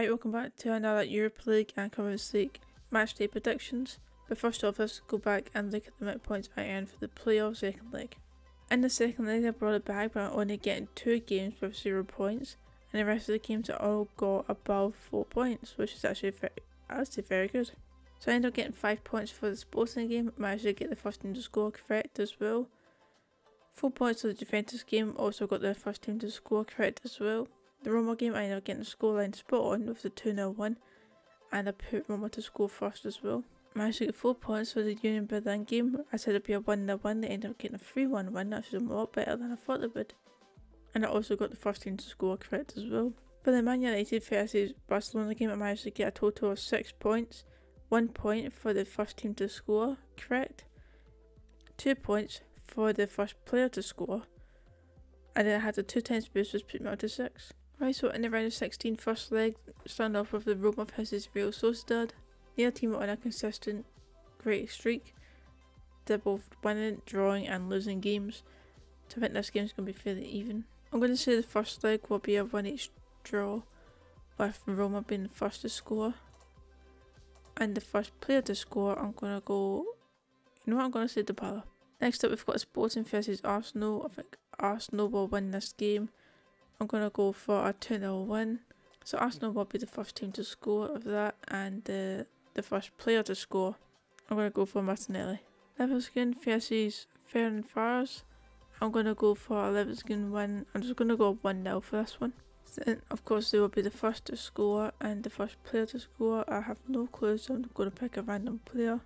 Right, welcome back to another Europa League and Conference League matchday predictions. But first off, let's go back and look at the amount of points I earned for the playoff second leg. In the second leg, I brought it back, but I'm only getting 2 games with 0 points, and the rest of the games are all got above 4 points, which is actually very good. So I ended up getting 5 points for the Sporting game, managed to get the first team to score correct as well. 4 points for the Juventus game, also got the first team to score correct as well. The Roma game, I ended up getting the scoreline spot on with the 2-0 win, and I put Roma to score first as well. Managed to get 4 points for the Union Berlin game. I said it'd be a 1-0 win, they ended up getting a 3-1 win, that's a lot better than I thought they would. And I also got the first team to score correct as well. For the Man United versus Barcelona game, I managed to get a total of 6 points. 1 point for the first team to score correct, 2 points for the first player to score, and then I had a 2 times boost, which put me up to 6. Right, so in the round of 16 first leg, starting off with the Roma versus Real Sociedad. Neither team were on a consistent great streak. They're both winning, drawing and losing games, so I think this game's going to be fairly even. I'm going to say the first leg will be a 1-each draw, with Roma being the first to score. And the first player to score, I'm going to go, you know what, I'm going to say Dybala. Next up, we've got Sporting versus Arsenal. I think Arsenal will win this game. I'm going to go for a 2-0 win. So Arsenal will be the first team to score of that, and the first player to score, I'm going to go for Martinelli. Leverkusen versus Ferencváros. I'm going to go for a Leverkusen win. I'm just going to go 1-0 for this one. Then, of course, they will be the first to score and the first player to score. I have no clue, so I'm going to pick a random player.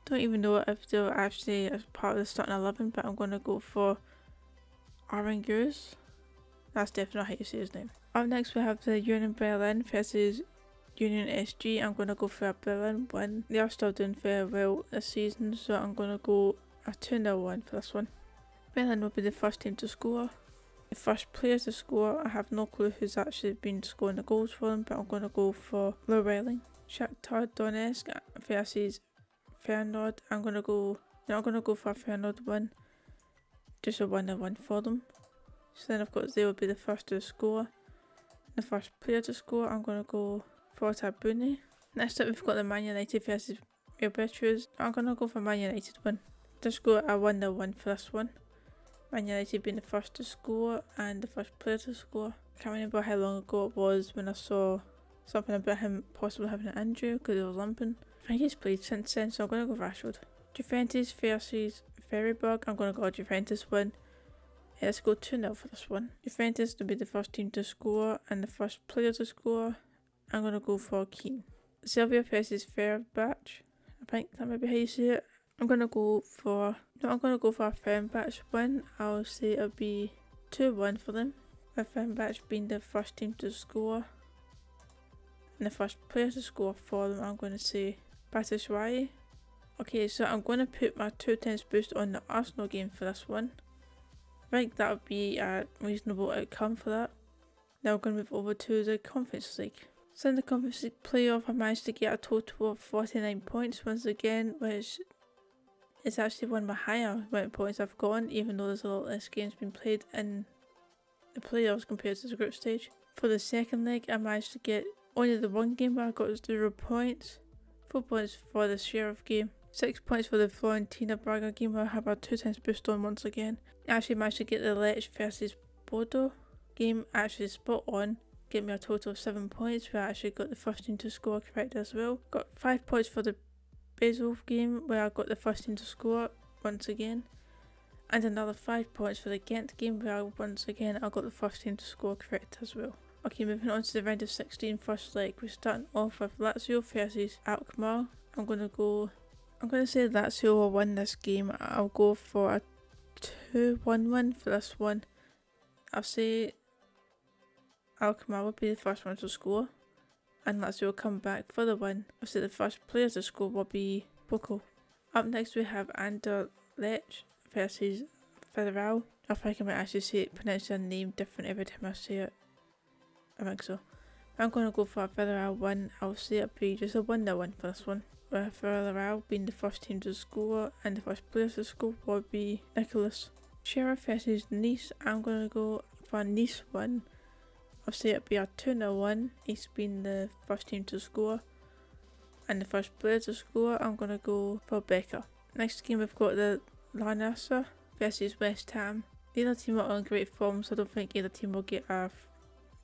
Don't even know if they're actually as part of the starting 11, but I'm going to go for Aranguez. That's definitely not how you say his name. Up next, we have the Union Berlin versus Union SG. I'm going to go for a Berlin win. They are still doing very well this season, so I'm going to go a 2-0 win for this one. Berlin will be the first team to score. The first player to score, I have no clue who's actually been scoring the goals for them, but I'm going to go for Llewellyn. Shakhtar Donetsk versus Feyenoord. I'm going to go for a Feyenoord win. Just a 1-1 for them. So then of course they will be the first to score. The first player to score, I'm going to go for Tabuni. Next up we've got the Man United versus Real Betis. I'm going to go for Man United win. Just go a 1-0 win for this one. Man United being the first to score and the first player to score. I can't remember how long ago it was when I saw something about him possibly having an injury because he was limping. I think he's played since then, so I'm going to go Rashford. Juventus versus Freiburg. I'm going to go Juventus win. Let's go 2-0 for this one. Juventus to be the first team to score and the first player to score. I'm going to go for Keane. Sevilla versus Fenerbahce. I think that might be how you say it. I'm going to go for a Fenerbahce win. I'll say it'll be 2-1 for them. With Fenerbahce being the first team to score and the first player to score for them, I'm going to say Batshuayi. Okay, so I'm going to put my 2 times boost on the Arsenal game for this one. I think that would be a reasonable outcome for that. Now we're going to move over to the Conference League. So in the Conference League playoff, I managed to get a total of 49 points once again, which is actually one of my higher amount of points I've gotten, even though there's a lot less games being played in the playoffs compared to the group stage. For the second leg, I managed to get only the one game where I got 0 points, 4 points for the Sheriff game, 6 points for the Florentina Braga game where I have a 2 times boost on once again. I actually managed to get the Lech versus Bodo game actually spot on, get me a total of 7 points where I actually got the first team to score correct as well. Got 5 points for the Basel game where I got the first team to score once again. And another 5 points for the Ghent game where once again I got the first team to score correct as well. Okay, moving on to the round of 16 first leg. We're starting off with Lazio versus Alkmaar. I'm going to say Lazio will win this game. I'll go for a 2-1 win for this one. I'll say Alkmaar will be the first one to score and Lazio will come back for the win. I'll say the first player to score will be Boko. Up next we have Anderlecht versus Federal. I think I might actually pronounce their name different every time I say it. I think so. I'm going to go for a Federal win. I'll say it'll be just a 1-0 win for this one. With Federal being the first team to score and the first player to score will be Nicholas. Sheriff versus Nice. I'm going to go for a Nice win. I'll say it'll be a 2-0 win, East being the first team to score. And the first player to score, I'm going to go for Becker. Next game we've got the Lanasa versus West Ham. Neither team are on great form, so I don't think either team will be able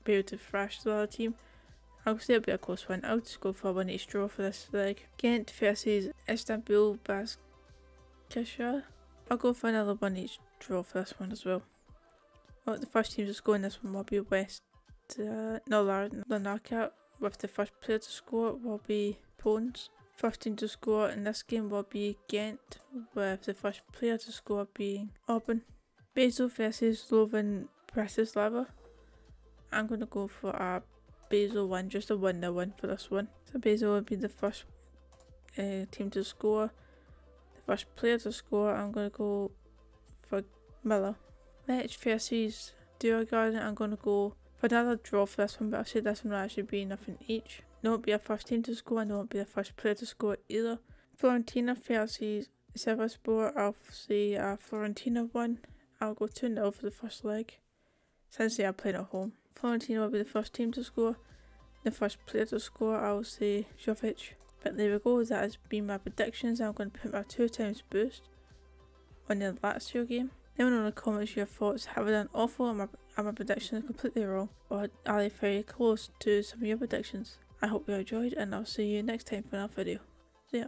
to thrash the other team. I'll say it'll be a close one. I'll just go for a 1-each draw for this leg. Ghent versus Istanbul Baskisha. I'll go for another 1-each draw for this one as well. The first team to score in this one will be Larnaca, with the first player to score will be Pons. First team to score in this game will be Ghent, with the first player to score being Auburn. Basel versus Slovan Bratislava. I'm going to go for a Basel win, just a 1-0 win for this one. So Basel will be the first team to score. The first player to score, I'm going to go for Miller. Lech versus Djurgården, I'm going to go for another draw for this one, but I said this one will actually be nothing each. No, it'll be a first team to score, and no, it'll be the first player to score either. Fiorentina versus Sivasspor, I'll say a Fiorentina win. I'll go 2-0 for the first leg, since they are playing at home. Fiorentina will be the first team to score. The first player to score, I'll say Jovic. But there we go, that has been my predictions. I'm going to put my 2 times boost on the Lazio game. Let me know in the comments your thoughts. Have I done awful and my predictions completely wrong, or are they very close to some of your predictions? I hope you enjoyed, and I'll see you next time for another video. See ya.